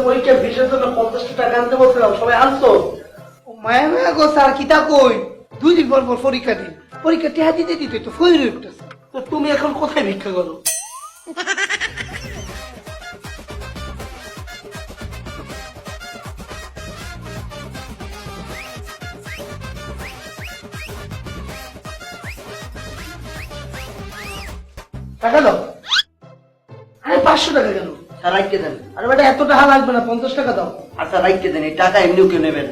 পরীক্ষার ফিসের জন্য 50 টাকা আনতে বলছিলাম, সবাই আনছো? মায়া মায়া গো স্যার কিতা কই, 2 দিন পর পর পরীক্ষা দিন, পরীক্ষা টেহা দিতে দিতে তো ফইরে উঠতেছে। তো তুমি এখন কোথায় ভিক্ষা করো? টাকা দাও। আরে 500 টাকা কেন? স্যার রাইটকে দেন। আরে বেটা এত টাকা লাগবে না, 50 টাকা দাও। আচ্ছা রাইটকে দেন, এই টাকা এমনিও কেউ নেবেন।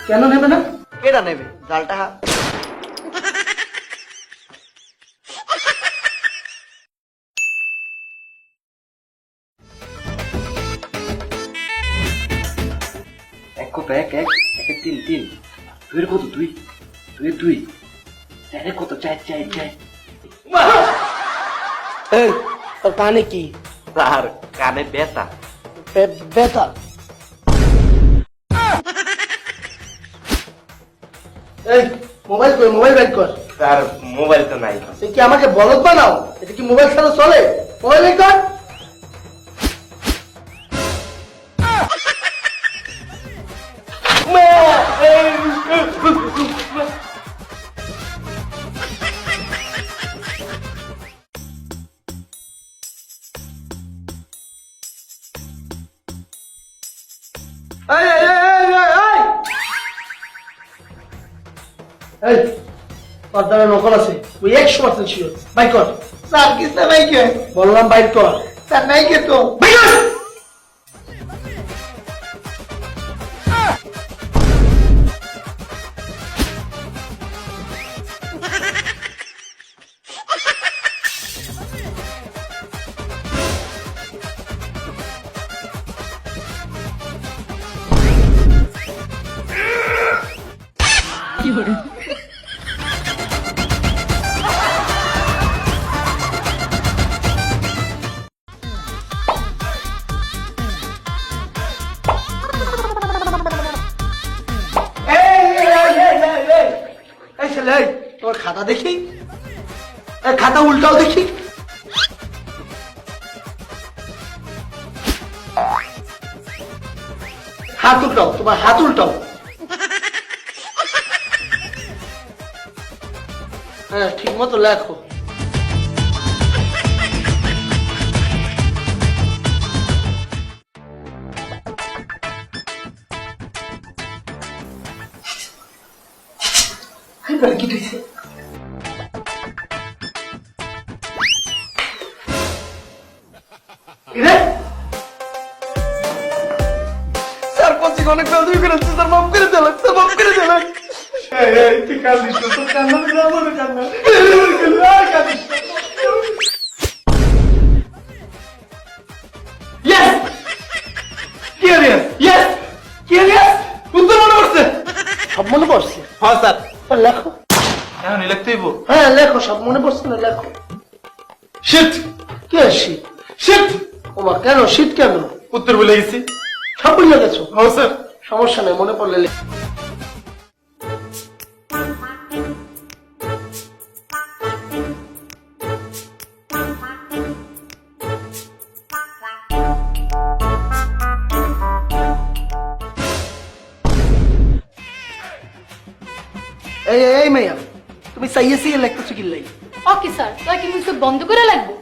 কেন নেবে না? কেটা নেবে জাল টাকা? এক কোপে এক এক একে 3 দুইয়ের কত? 2 2 2 চারের কত? 4 4 4। এই তোর কানে কি? স্যার কানে ব্যথা। ব্যথা? এই মোবাইল কই, মোবাইল বের কর। স্যার মোবাইল তো নাই। তুই কি আমাকে বলদ বানাও? এটা কি মোবাইল ছাড়া চলে? মোবাইল বের কর। এই এই এই এই এই এই তোর দ্বারা নকল আছে, ওই 100% শিওর। বাই কর। স্যার কিস্তা নাই কে? বললাম বাইর কর। স্যার নাই কে তো? বাইর কর। এই ছেলে, এই তোমার খাতা দেখি, এই খাতা উল্টাও দেখি। হাত উল্টাও, তোমার হাত উল্টাও। হ্যাঁ ঠিক মতো লেখো। কি দিছে? স্যার কোচিং অনেক বেদবি করেছে স্যার, মাফ করে দেন স্যার, মাফ করে দেন। তুই কান্দিস না, তোর কান্না দিলে আমারও কান্না। আর কান্দিস না। Yes! Curious! Yes! Curious! উত্তর মনে পড়ছে? সব মনে পড়ছে? হ্যাঁ স্যার। তা লেখো। এখন লিখতে হইব? হ্যাঁ লেখো, সব মনে পড়ছে না, লেখো। শিট কি আর শীত? শিট। ওমা কেন শীত কেন? উত্তর বলে গেছি। সব বুঝে গেছো? হ্যাঁ স্যার। সমস্যা নেই, মনে পড়লে এই এই মাইয়া, তুমি চাইয়েছি লেখতেছো কি লাই? ওকে স্যার, তাই কি মিউজিক বন্ধ করে লাগবো?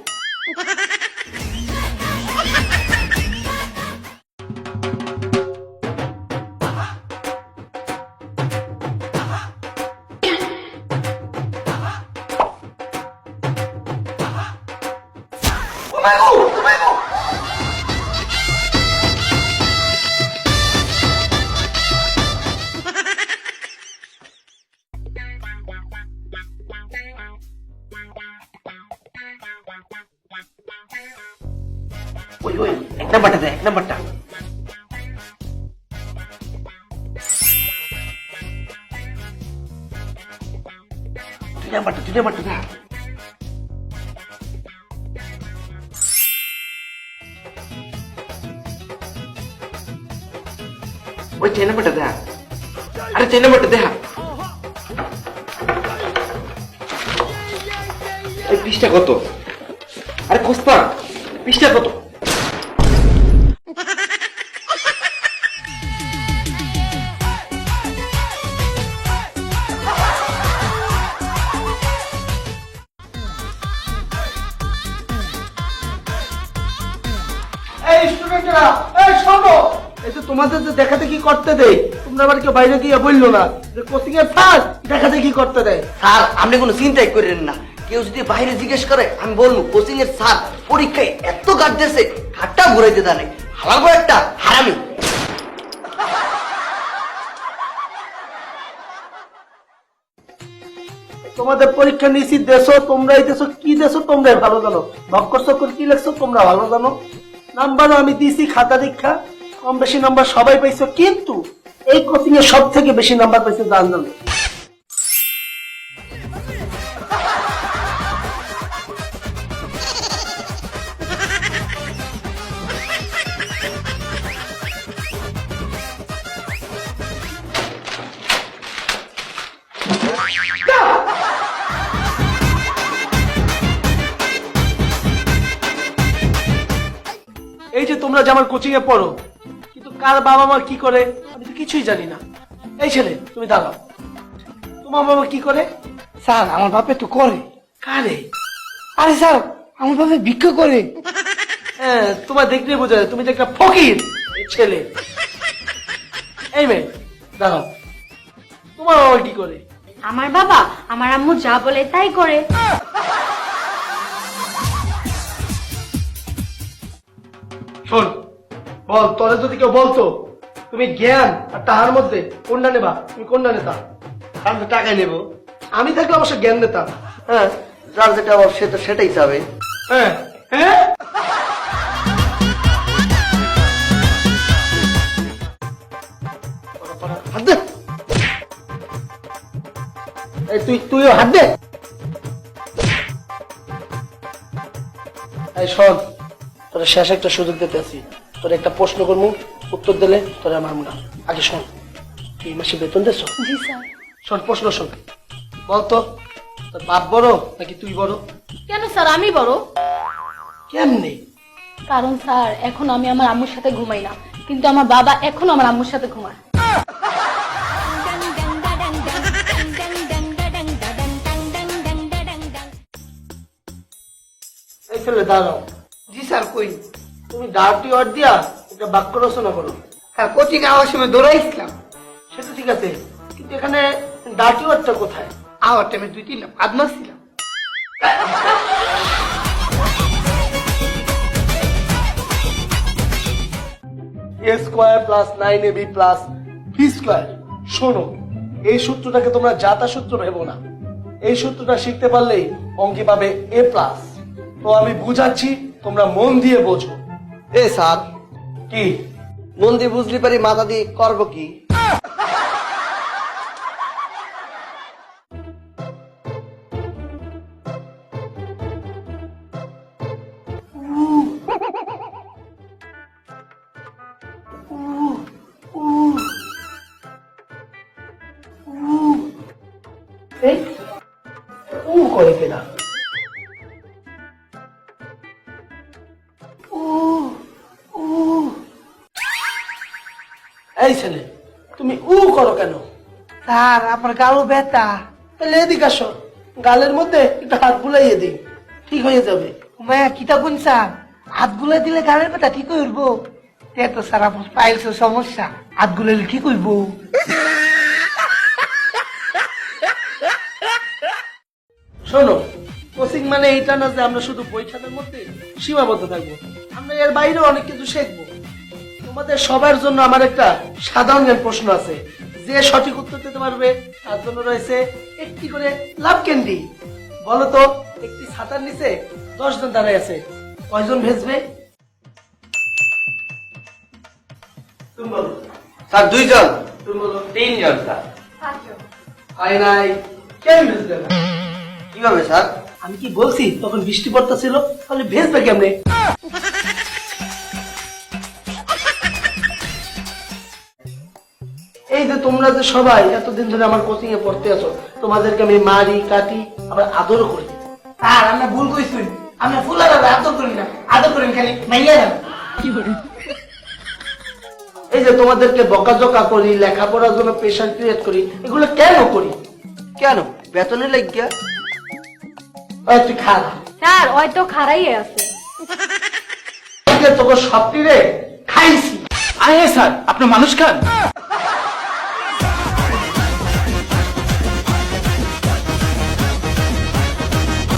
ওই ওই এক নাম্বারটা দে, এক নাম্বারটা। দুই নাম্বারটা দে। ওই 6 নাম্বারটা দে। আরে 6 নাম্বারটা দে। এই পৃষ্ঠা কত? আরে কোস্তা পৃষ্ঠা কত? না। এই শোনো, এই যে তোমাদের যে দেখা দেখি করতে দেয়, তোমরা আবার কেউ বাইরে গিয়ে বললো না যে কোচিং এর স্যার দেখা দেখি করতে দেয়। স্যার আপনি কোনো চিন্তাই করেন না, কেউ যদি বাইরে জিজ্ঞেস করে আমি বলবো কোচিং এর স্যার পরীক্ষায় এত গার্ড দিয়েছে ঘাটটা ঘুরাইতে দেয় নাই, হালাল করে একটা হারামি। তোমাদের পরীক্ষা নিয়েছি দেশো, তোমরাই দেশো, কি দেশো তোমরাই ভালো জানো। ভক্কর চক্কর কি লেখছো তোমরা ভালো জানো। নাম্বারও আমি দিয়েছি, খাতা দীক্ষা কম বেশি নাম্বার সবাই পাইছো, কিন্তু এই কোচিং এ সব থেকে বেশি নাম্বার পাইছে জানলাম। এই যে তোমরা যে আমার কোচিং এ পড়ো, কিন্তু কার বাবা মা কি করে আমি তো কিছুই জানি না। এই ছেলে তুমি দাঁড়াও, তোমার বাবা কি করে? স্যার আমার বাপে তো করে। কারে? আরে স্যার আমার বাপে ভিক্ষা করে। হ্যাঁ তোমার দেখলে বোঝা যায় তুমি যে একটা ফকির ছেলে। এই মেয়ে দাঁড়াও, তোমার বাবা কি করে? আমার বাবা আমার আম্মু যা বলে তাই করে। শোন, বল তোরে যদি কেউ বলতো তুমি জ্ঞান আর তাহার মধ্যে কোনটা নেবা, তুমি কোনটা নেতা? আমি তো টাকা নেবো। আমি থাকলে অবশ্য জ্ঞান নিতাম। হ্যাঁ, যার যেটা অভাব সে তো সেটাই চাবে। হ্যাঁ হ্যাঁ, হাত দে। এই তুইও হাত দে। এই শোন, তোর শেষ একটা সুযোগ দিতে আছি। তোর একটা প্রশ্ন করবো, উত্তর দিলে তোর আমার না। আগে শোন, তুই মাসে বেতন দেছ? জি স্যার। শোন প্রশ্ন শোন, বলতো তোর বাপ বড় নাকি তুই বড়? কেন স্যার আমি বড়? কেমনে? কারণ স্যার এখন আমি আমার আম্মুর সাথে ঘুমাই না, কিন্তু আমার বাবা এখন আমার আম্মুর সাথে ঘুমায়। এই ছেলে দাঁড়াও, জি স্যার কই। তুমি ডার্টি ওয়ার্ড দিয়া একটা বাক্য রচনা করো। স্যার কোচিং আওয়ার সময় দৌড়াইছিলাম, সেটা ঠিক আছে, কিন্তু এখানে ডার্টি ওয়ার্ডটা কোথায়? আওয়ার টাইমে 2-3 আধ মাস ছিলাম। a square plus 9ab plus b square. শোনো, এই সূত্রটাকে তোমরা জাতা সূত্র ভেবো না। এই সূত্রটা শিখতে পারলেই অঙ্কে পাবে a প্লাস। তো আমি বুঝাচ্ছি, তোমরা মন দিয়ে বোঝো। এ স্যার, কি মন দিয়ে বুঝলি পারি, মাথা দিয়ে করবো কি? এই উ করে কেনা? এই ছেলে তুমি উ করো কেন? স্যার আপনার গালও ব্যথা। তাহলে এদিকে আসো, গালের মধ্যে একটা হাত বুলাইয়ে দিই, ঠিক হয়ে যাবে। মায়া কিতা কোন স্যার, হাত গুলা দিলে গালের ব্যথা ঠিক হইব? তো স্যার আপনার পাইলসের সমস্যা, হাত গুলাইলে ঠিক হইব? শোনো, কোচিং মানে এইটা না যে আমরা শুধু বই খাতার মধ্যে সীমাবদ্ধ থাকবো। আমরা এর বাইরেও অনেক কিছু শিখবো। তোমাদের সবার জন্য আমার একটা সাধারণ জ্ঞান প্রশ্ন আছে, যে সঠিক উত্তর দিতে পারবে তার জন্য রয়েছে একটি করে লাভ ক্যান্ডি। বলো তো, একটি ছাতার নিচে 10 জন দাঁড়ায় আছে, কয়জন ভেজবে? তুমি বলো। স্যার 2 জন। তুমি বলো। 3 জন স্যার। হয় নাই, কেন ভেজবে না? কিভাবে স্যার? আমি কি বলছি তখন বৃষ্টি পড়তেছিল, তাহলে ভেজবে কেমনে? এই যে তোমরা যে সবাই এতদিন ধরে আমার কোচিং এ পড়তে আছো, তোমাদেরকে আমি মারি কাটি আবার আদরও করি। স্যার আমরা ভুল কইছি, আমরা ফুলার আদর করি না, আদর করেন খালি মাইয়া না। এই যে তোমাদেরকে বকাঝকা করি, লেখাপড়ার জন্য প্রেশার ক্রিয়েট করি, এগুলো কেন করি? কেন? বেতনে লাগিয়া? তুই খারাপ স্যার হয়তো খারাই আছে। তোকে সবটি রে আইসি। আয় স্যার আপনার মানুষ খান